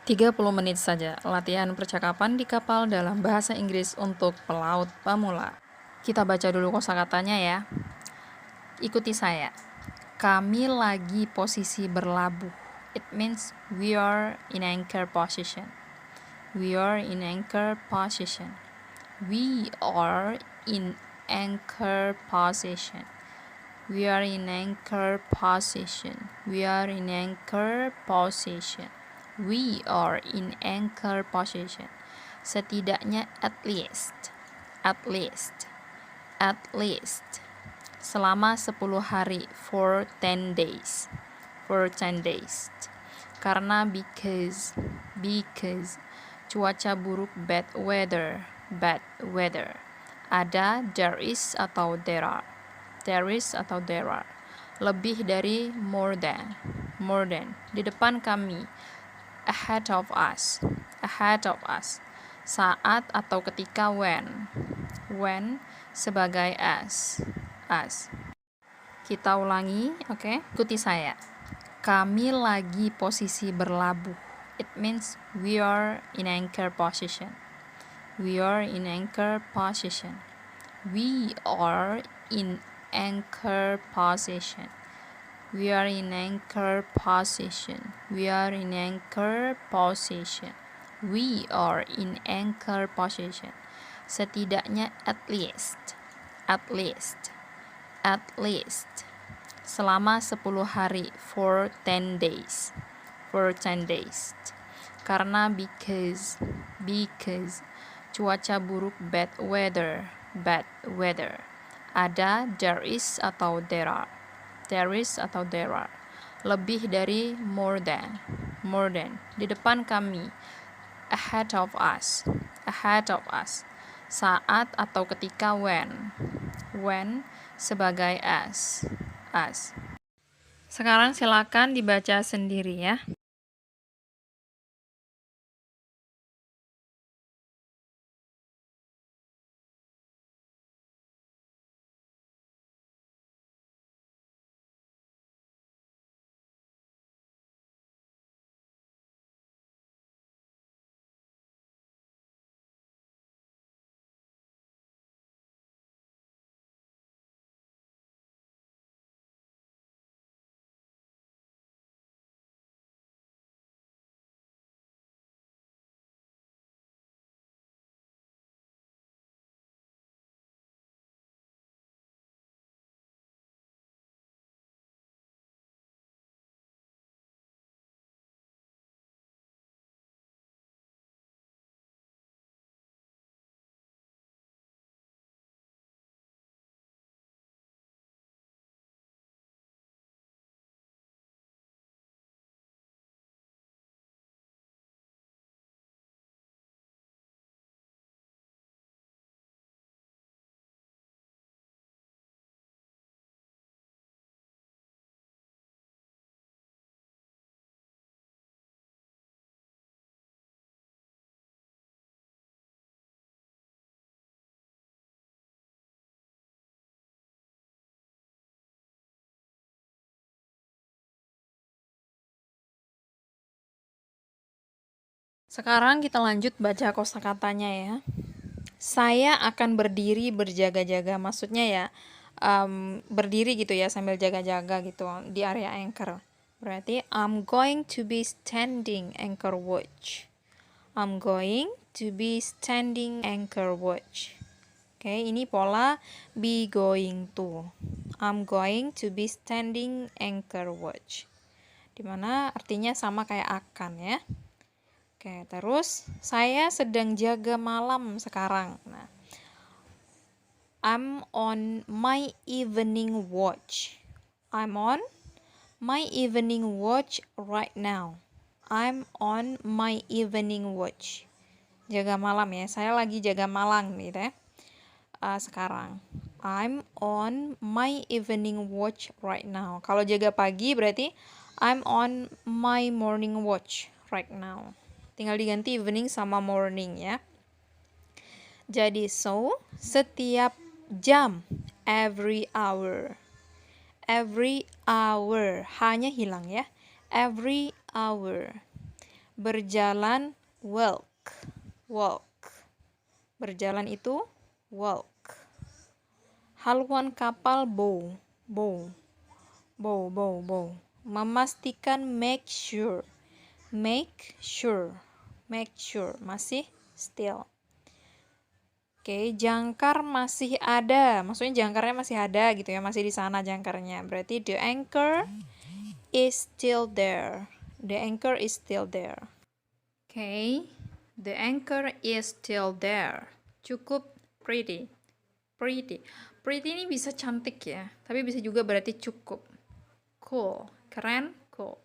30 menit saja latihan percakapan di kapal dalam bahasa Inggris untuk pelaut pemula. Kita baca dulu kosakatanya ya. Ikuti saya. Kami lagi posisi berlabuh. It means we are in anchor position. We are in anchor position. We are in anchor position. We are in anchor position. We are in anchor position. We are in anchor position. Setidaknya at least. At least. At least. Selama 10 hari. For 10 days. For 10 days. Karena because. Cuaca buruk, bad weather. Bad weather. Ada, there is atau there are. There is atau there are. Lebih dari, more than. More than. Di depan kami. Ahead of us. Ahead of us. Saat atau ketika, when. When sebagai as. As. Kita ulangi, oke? Ikuti saya. Kami lagi posisi berlabuh. It means we are in anchor position. We are in anchor position. We are in anchor position. We are in anchor position. We are in anchor position. We are in anchor position. Setidaknya at least. At least. At least. Selama 10 hari. For 10 days. For 10 days. Karena because. Cuaca buruk, bad weather. Bad weather. Ada, there is atau there are. There is atau there are. Lebih dari, more than. More than. Di depan kami. Ahead of us. Ahead of us. Saat atau ketika, when. When sebagai as. As. Sekarang silakan dibaca sendiri ya. Sekarang kita lanjut baca kosakatanya ya. Saya akan berdiri berjaga-jaga. Maksudnya ya berdiri gitu ya sambil jaga-jaga gitu di area anchor. Berarti I'm going to be standing anchor watch. I'm going to be standing anchor watch. Oke, ini pola be going to. I'm going to be standing anchor watch. Dimana artinya sama kayak akan ya. Oke, terus saya sedang jaga malam sekarang. Nah, I'm on my evening watch. I'm on my evening watch right now. I'm on my evening watch. Jaga malam ya. Saya lagi jaga malam gitu ya. Sekarang. I'm on my evening watch right now. Kalau jaga pagi berarti I'm on my morning watch right now. Tinggal diganti evening sama morning ya. Jadi setiap jam, every hour. Every hour, hanya hilang ya. Every hour. Berjalan, walk. Walk. Berjalan itu walk. Haluan kapal, bow. Bow. Bow, bow, bow. Memastikan, make sure. Make sure. Make sure. Masih still. Oke, jangkar masih ada. Maksudnya jangkarnya masih ada gitu ya. Masih di sana jangkarnya. Berarti the anchor is still there. The anchor is still there. Oke, the anchor is still there. Cukup pretty. Pretty. Pretty ini bisa cantik ya. Tapi bisa juga berarti cukup. Cool. Keren, cool.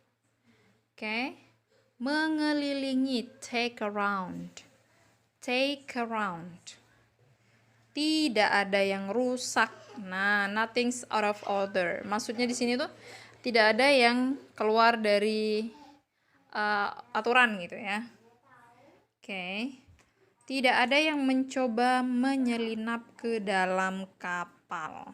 Oke. Mengelilingi, take around. Take around. Tidak ada yang rusak. Nah, nothing's out of order. Maksudnya di sini tuh tidak ada yang keluar dari aturan gitu ya. Oke. Tidak ada yang mencoba menyelinap ke dalam kapal.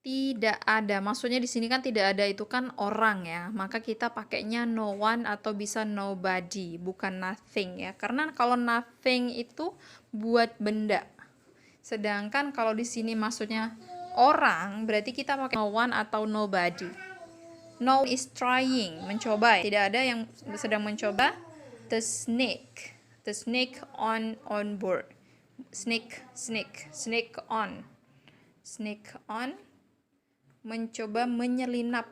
Tidak ada. Maksudnya di sini kan tidak ada itu kan orang ya. Maka kita pakainya no one atau bisa nobody, bukan nothing ya. Karena kalau nothing itu buat benda. Sedangkan kalau di sini maksudnya orang, berarti kita pakai no one atau nobody. No is trying, mencoba. Tidak ada yang sedang mencoba. The snake on board. Snake on. Snake on, mencoba menyelinap.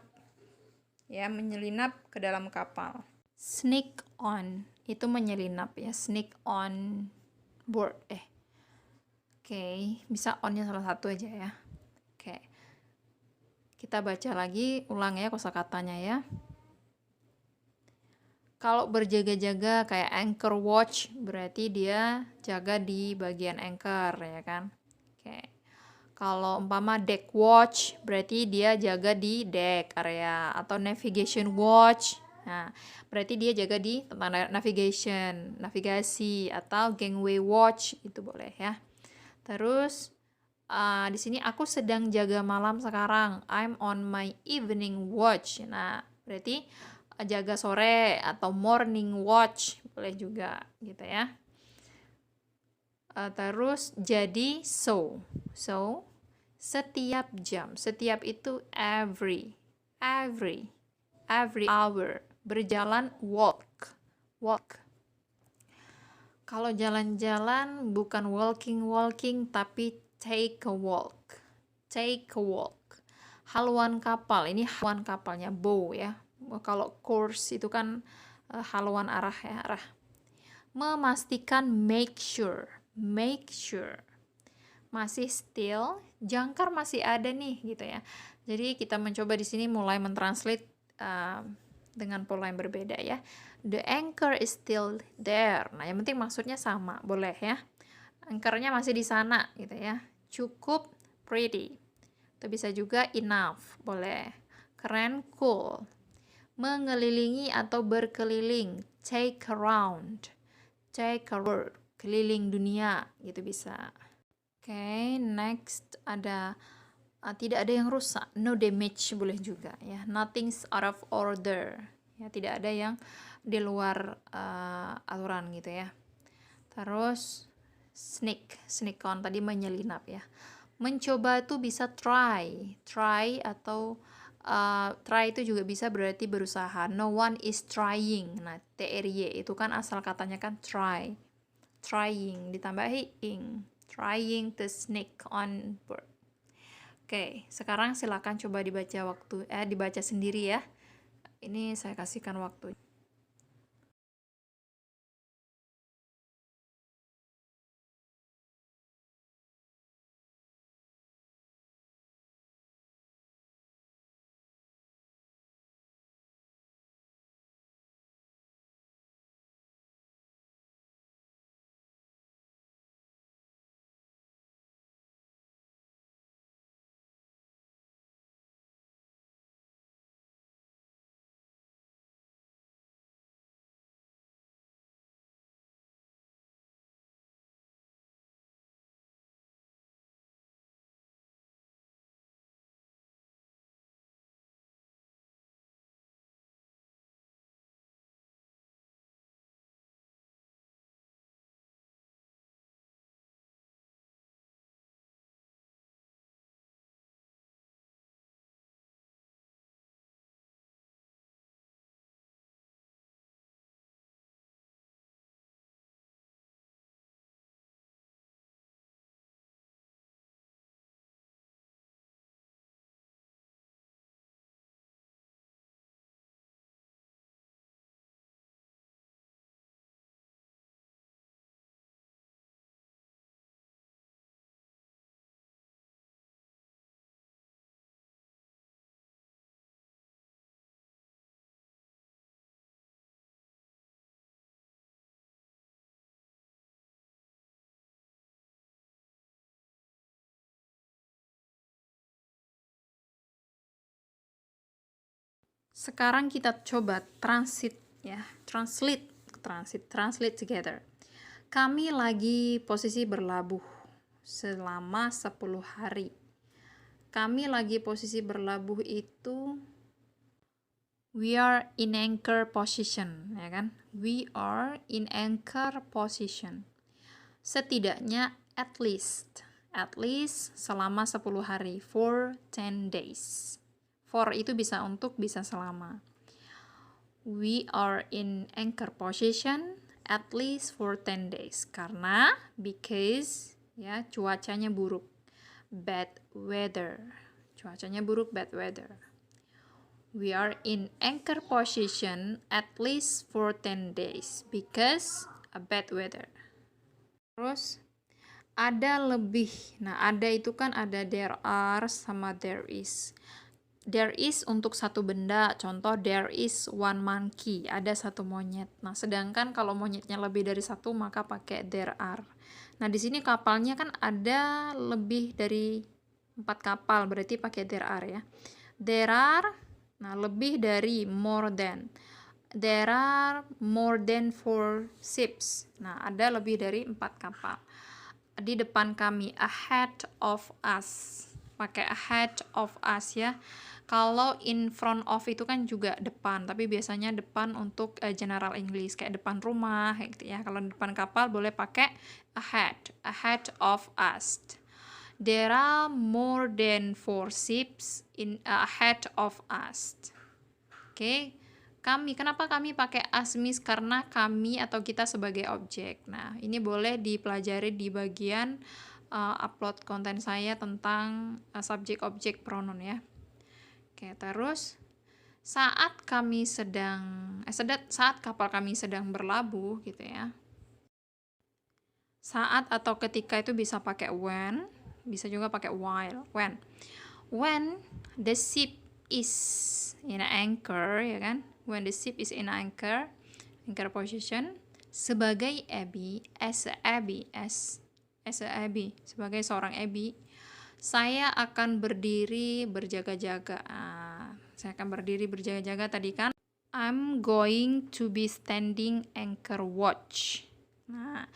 Ya, menyelinap ke dalam kapal. Sneak on, itu menyelinap ya. Sneak on board. Oke, bisa on-nya salah satu aja ya. Oke. Kita baca lagi, ulang ya kosakatanya ya. Kalau berjaga-jaga kayak anchor watch, berarti dia jaga di bagian anchor ya kan. Oke. Kalau umpama deck watch, berarti dia jaga di deck area. Atau navigation watch, nah berarti dia jaga di tentang navigasi. Atau gangway watch, itu boleh ya. Terus di sini aku sedang jaga malam sekarang. I'm on my evening watch. Nah, berarti jaga sore atau morning watch boleh juga gitu ya. Terus jadi so setiap jam. Setiap itu every hour. Berjalan, walk. Kalau jalan-jalan bukan walking tapi take a walk. Haluan kapal, ini haluan kapalnya bow ya. Kalau course itu kan haluan arah ya, arah. Memastikan, make sure. Masih still, jangkar masih ada nih gitu ya. Jadi kita mencoba di sini mulai mentranslate dengan pola yang berbeda ya. The anchor is still there. Nah, yang penting maksudnya sama, boleh ya. Anchornya masih di sana gitu ya. Cukup, pretty. Itu bisa juga enough, boleh. Keren, cool. Mengelilingi atau berkeliling, take around. Take a world, keliling dunia, gitu bisa. Oke, next ada tidak ada yang rusak, no damage boleh juga ya. Nothing's out of order. Ya, tidak ada yang di luar aturan gitu ya. Terus sneak on tadi menyelinap ya. Mencoba itu bisa try atau try itu juga bisa berarti berusaha. No one is trying. Nah, try itu kan asal katanya kan trying ditambahi ing, trying to sneak on board. Oke, sekarang silakan coba dibaca sendiri ya. Ini saya kasihkan waktu. Sekarang kita coba transit ya, translate together. Kami lagi posisi berlabuh selama 10 hari. Kami lagi posisi berlabuh itu we are in anchor position, ya kan? We are in anchor position. Setidaknya at least selama 10 hari, for 10 days. For itu bisa untuk, bisa selama. We are in anchor position at least for 10 days. Karena, because, ya, cuacanya buruk. Bad weather. Cuacanya buruk, bad weather. We are in anchor position at least for 10 days because a bad weather. Terus, ada lebih. Nah, ada itu kan ada there are sama there is. There is untuk satu benda, contoh there is one monkey, ada satu monyet. Nah, sedangkan kalau monyetnya lebih dari satu maka pakai there are. Nah, di sini kapalnya kan ada lebih dari 4 kapal, berarti pakai there are ya. There are, nah lebih dari, more than. There are more than 4 ships. Nah, ada lebih dari 4 kapal. Di depan kami, ahead of us. Pakai ahead of us ya. Kalau in front of itu kan juga depan, tapi biasanya depan untuk general English kayak depan rumah gitu ya. Kalau depan kapal boleh pakai ahead of us. There are more than 4 ships in ahead of us. Oke. Kenapa kami pakai us miss? Karena kami atau kita sebagai objek. Nah, ini boleh dipelajari di bagian upload konten saya tentang subjek objek pronoun ya. Oke, terus saat kapal kami sedang berlabuh gitu ya. Saat atau ketika itu bisa pakai when, bisa juga pakai while. When the ship is in an anchor, ya kan? When the ship is in anchor position, sebagai Abby, sebagai seorang Abby, saya akan berdiri berjaga-jaga. Saya akan berdiri berjaga-jaga tadi kan. I'm going to be standing anchor watch. Nah,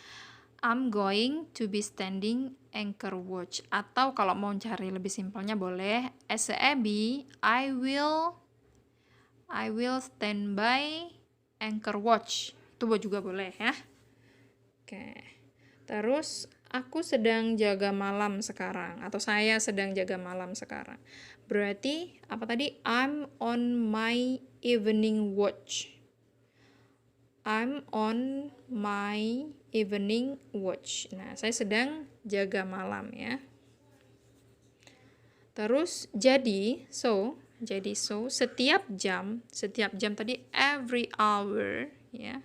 I'm going to be standing anchor watch. Atau kalau mau cari lebih simpelnya boleh, as a Abby, I will stand by anchor watch. Itu juga boleh ya. Oke. Terus aku sedang jaga malam sekarang, atau saya sedang jaga malam sekarang. Berarti apa tadi? I'm on my evening watch. I'm on my evening watch. Nah, saya sedang jaga malam ya. Terus so setiap jam tadi every hour ya.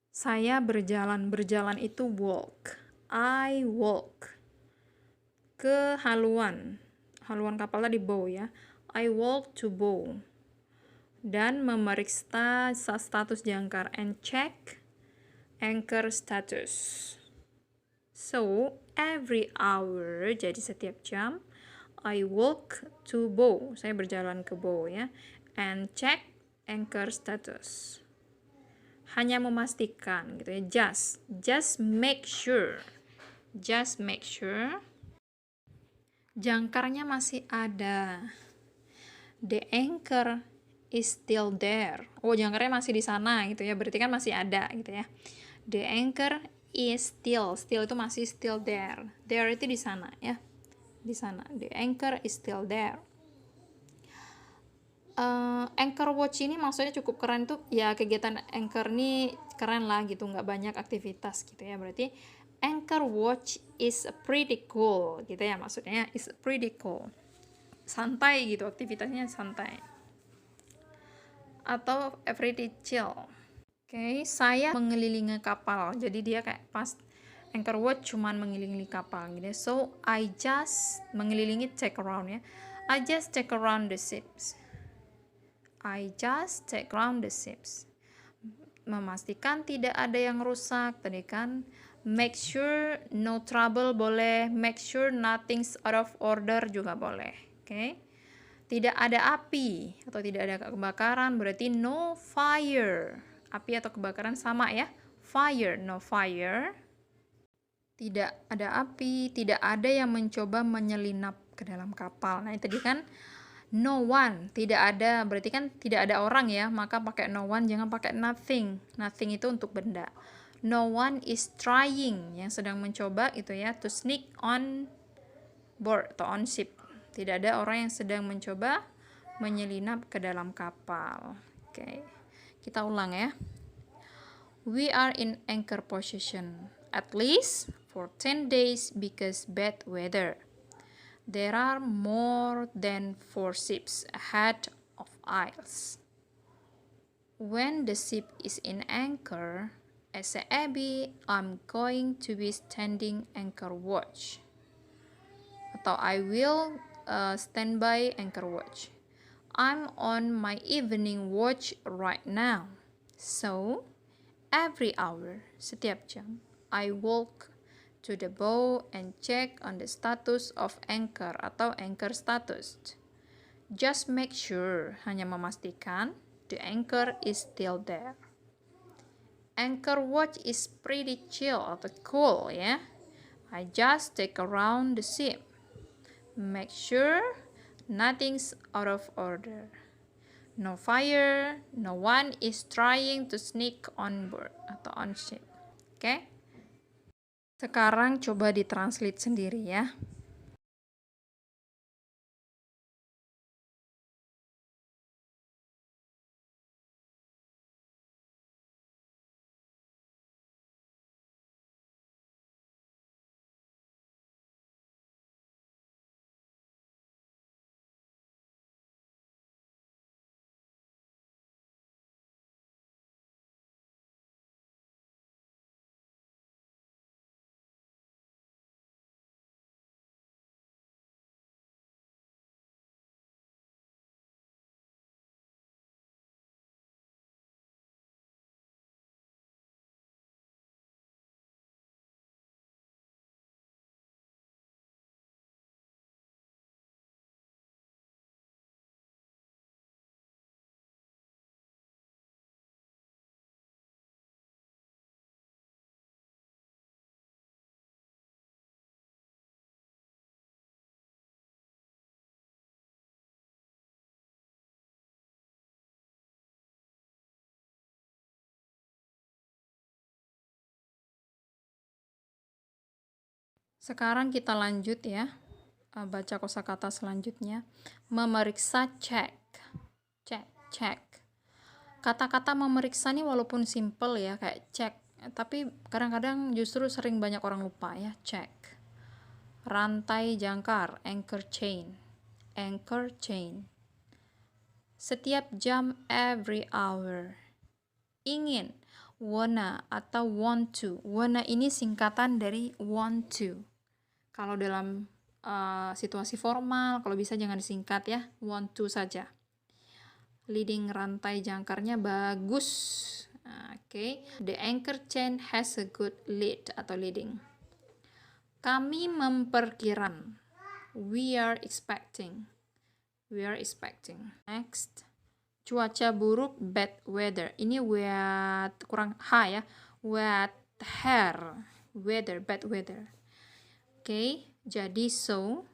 Saya berjalan itu walk. I walk. Ke haluan kapal tadi bow ya. I walk to bow. Dan memeriksa status jangkar and check anchor status. So, every hour, jadi setiap jam, I walk to bow. Saya berjalan ke bow ya. And check anchor status. Hanya memastikan gitu ya. Just make sure. Jangkarnya masih ada. The anchor is still there. Oh, jangkarnya masih di sana gitu ya. Berarti kan masih ada gitu ya. The anchor is still itu masih still there. There itu di sana ya. Di sana. The anchor is still there. Anchor watch ini maksudnya cukup keren tuh ya, kegiatan anchor ini keren lah gitu, nggak banyak aktivitas gitu ya. Berarti anchor watch is pretty cool gitu ya, maksudnya is pretty cool, santai gitu, aktivitasnya santai atau pretty chill. Oke, saya mengelilingi kapal, jadi dia kayak pas anchor watch cuman mengelilingi kapal gitu. So I just mengelilingi, check around ya. I just check around the ships. Memastikan tidak ada yang rusak tadi kan. Make sure no trouble boleh, make sure nothing's out of order juga boleh. Oke. Tidak ada api atau tidak ada kebakaran berarti no fire. Api atau kebakaran sama ya. Fire, no fire. Tidak ada api, tidak ada yang mencoba menyelinap ke dalam kapal. Nah, itu tadi kan no one, tidak ada, berarti kan tidak ada orang ya, maka pakai no one, jangan pakai nothing. Nothing itu untuk benda. No one is trying, yang sedang mencoba itu ya, to sneak on board atau on ship. Tidak ada orang yang sedang mencoba menyelinap ke dalam kapal. Oke, kita ulang ya. We are in anchor position, at least for 10 days because bad weather. There are more than 4 ships ahead of us. When the ship is in anchor, as a Abby, I'm going to be standing anchor watch. Atau I will stand by anchor watch. I'm on my evening watch right now. So, every hour, setiap jam, I walk to the bow and check on the status of anchor atau anchor status. Just make sure, hanya memastikan the anchor is still there. Anchor watch is pretty chill atau cool ya. I just take around the ship. Make sure nothing's out of order. No fire, no one is trying to sneak on board atau on ship. Oke? Sekarang coba ditranslate sendiri ya. Sekarang kita lanjut ya. Baca kosakata selanjutnya. Memeriksa, cek. Cek. Kata-kata memeriksa nih walaupun simple ya, kayak cek, tapi kadang-kadang justru sering banyak orang lupa ya, cek. Rantai jangkar, anchor chain. Anchor chain. Setiap jam, every hour. Ingin, wanna atau want to. Wanna ini singkatan dari want to. Kalau dalam situasi formal, kalau bisa jangan disingkat ya, want to saja. Leading rantai jangkarnya bagus. Oke. The anchor chain has a good lead atau leading. Kami memperkirakan. We are expecting. We are expecting. Next. Cuaca buruk, bad weather. Ini wet kurang H ya. Wet hair. Weather, bad weather. Oke, jadi so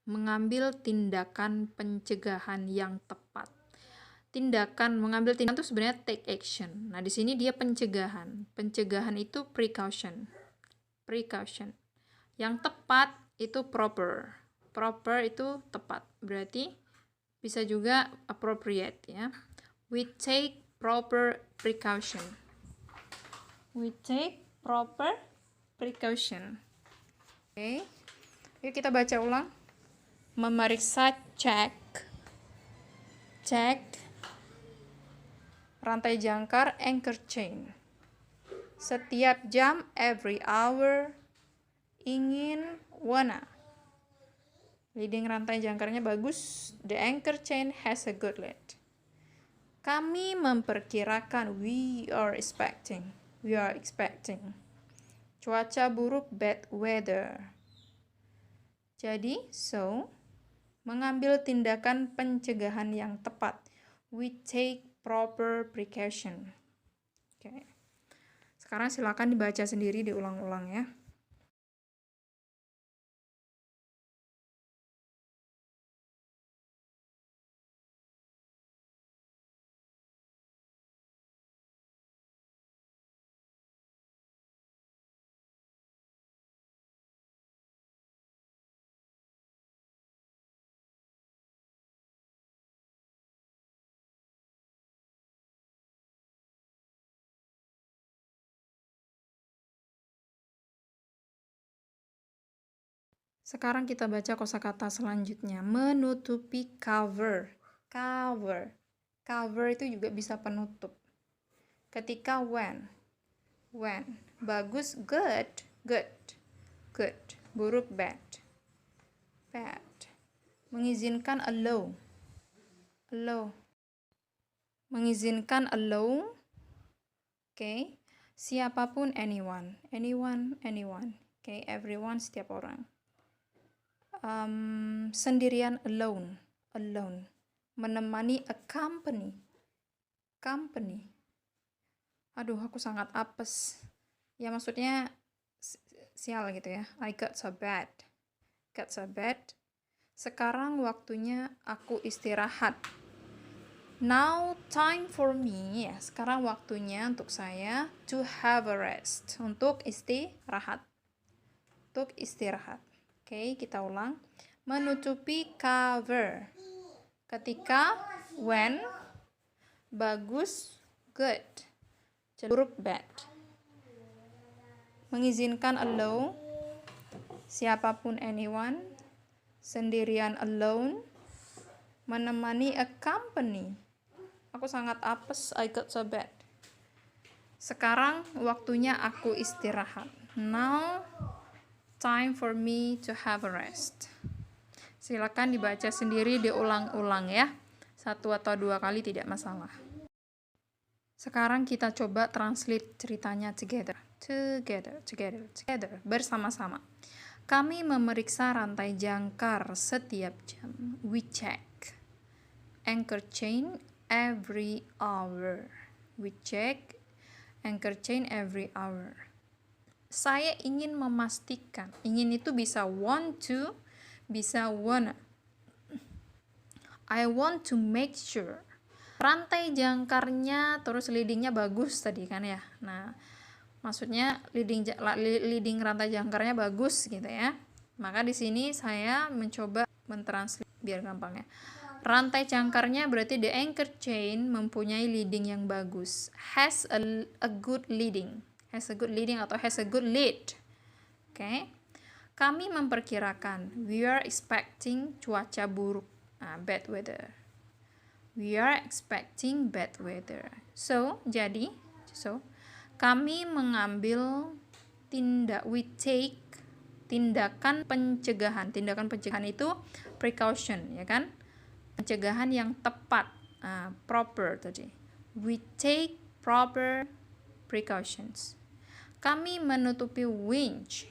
mengambil tindakan pencegahan yang tepat. Mengambil tindakan itu sebenarnya take action. Nah, di sini dia pencegahan. Pencegahan itu precaution. Yang tepat itu proper. Proper itu tepat. Berarti bisa juga appropriate ya. We take proper precaution. Oke. Yuk kita baca ulang. Memeriksa, cek. Rantai jangkar, anchor chain. Setiap jam, every hour. Ingin, wanna. Leading rantai jangkarnya bagus. The anchor chain has a good lead. Kami memperkirakan. We are expecting. Cuaca buruk, bad weather. Jadi, so mengambil tindakan pencegahan yang tepat. We take proper precaution. Oke. Sekarang silakan dibaca sendiri, diulang-ulang ya. Sekarang kita baca kosakata selanjutnya. Menutupi, cover. Cover. Cover itu juga bisa penutup. Ketika when. Bagus, good. Buruk, bad. Mengizinkan, allow. Mengizinkan, allow. Oke. Siapapun, anyone. Oke, everyone, setiap orang. Sendirian, alone. Menemani, accompany. Aduh, aku sangat apes. Ya maksudnya sial gitu ya. I got so bad. Sekarang waktunya aku istirahat. Now time for me. Ya, sekarang waktunya untuk saya to have a rest. Untuk istirahat. Oke, kita ulang. Menutupi, cover. Ketika, when. Bagus, good. Buruk, bad. Mengizinkan, allow. Siapapun, anyone. Sendirian, alone. Menemani, accompany. Aku sangat apes, I got so bad. Sekarang waktunya aku istirahat. Now time for me to have a rest. Silakan dibaca sendiri, diulang-ulang ya. 1 atau 2 kali tidak masalah. Sekarang kita coba translate ceritanya together. Bersama-sama. Kami memeriksa rantai jangkar setiap jam. We check anchor chain every hour. Saya ingin memastikan. Ingin itu bisa want to, bisa wanna. I want to make sure. Rantai jangkarnya terus leadingnya bagus tadi kan ya. Nah, maksudnya leading rantai jangkarnya bagus gitu ya. Maka di sini saya mencoba mentranslate biar gampang ya. Rantai jangkarnya berarti the anchor chain mempunyai leading yang bagus. Has a good leading atau has a good lead. Oke. Kami memperkirakan, we are expecting cuaca buruk. Bad weather. We are expecting bad weather. So, kami mengambil we take tindakan pencegahan. Tindakan pencegahan itu precaution, ya kan? Pencegahan yang tepat, proper tadi. We take proper precautions. Kami menutupi winch.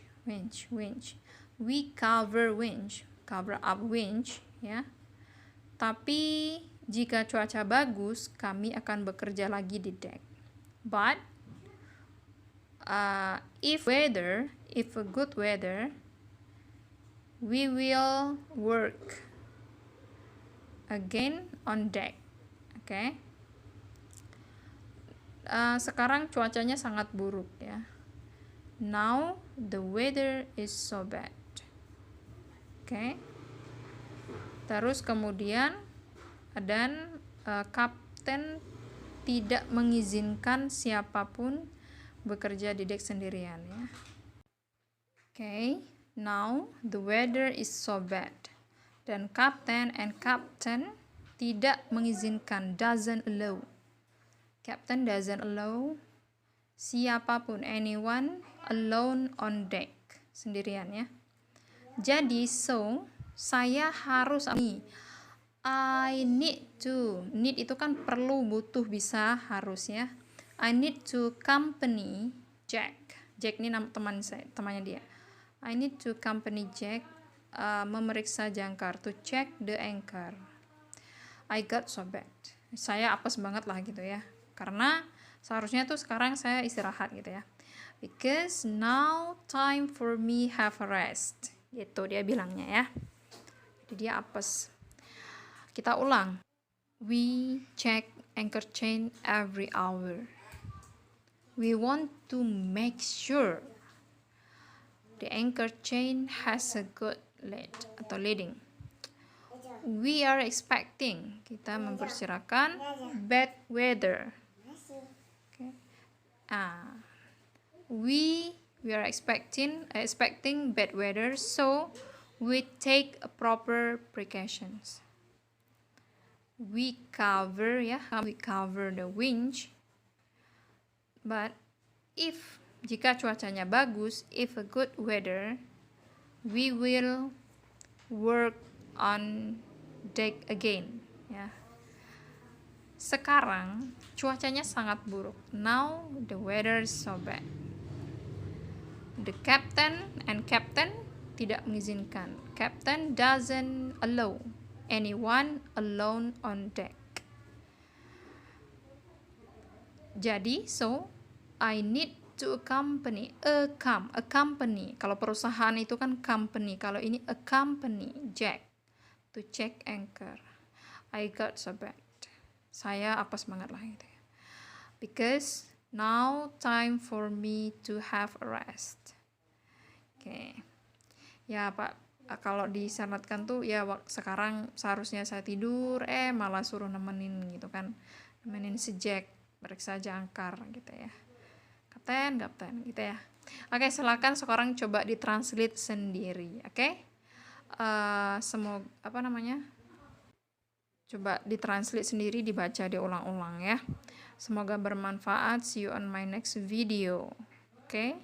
We cover up winch, ya. Tapi jika cuaca bagus, kami akan bekerja lagi di deck. But if a good weather, we will work again on deck. Oke. Sekarang cuacanya sangat buruk ya. Now the weather is so bad. Oke. Terus kemudian dan kapten tidak mengizinkan siapapun bekerja di dek sendirian ya. Oke. Now the weather is so bad. Dan captain tidak mengizinkan, doesn't allow. Captain doesn't allow siapapun, anyone, alone on deck, sendirian ya. Jadi saya harus I need itu kan perlu, butuh, bisa, harus ya. I need to accompany Jack ini nama temannya dia. I need to accompany Jack memeriksa jangkar, to check the anchor. I got so bad. Saya apes banget lah gitu ya. Karena seharusnya tuh sekarang saya istirahat gitu ya. Because now time for me have a rest. Gitu dia bilangnya ya. Jadi dia apes. Kita ulang. We check anchor chain every hour. We want to make sure the anchor chain has a good lead atau leading. We are expecting, kita memperkirakan bad weather. Okay. We are expecting bad weather, so we take proper precautions. We cover the winch. But jika cuacanya bagus, if a good weather, we will work on deck again. Ya. Sekarang cuacanya sangat buruk. Now the weather is so bad. The captain tidak mengizinkan. Captain doesn't allow anyone alone on deck. Jadi, so I need to accompany. Kalau perusahaan itu kan company. Kalau ini accompany Jack to check anchor. I got so bad. Saya apes banget lah gitu ya. Because now time for me to have a rest. Oke. Ya Pak, kalau disyaratkan tuh ya sekarang seharusnya saya tidur, malah suruh nemenin gitu kan. Nemenin si Jack periksa jangkar gitu ya. Kapten gitu ya. Oke, silakan sekarang coba ditranslate sendiri, oke? Coba ditranslate sendiri, dibaca, diulang-ulang ya. Semoga bermanfaat. See you on my next video. Oke?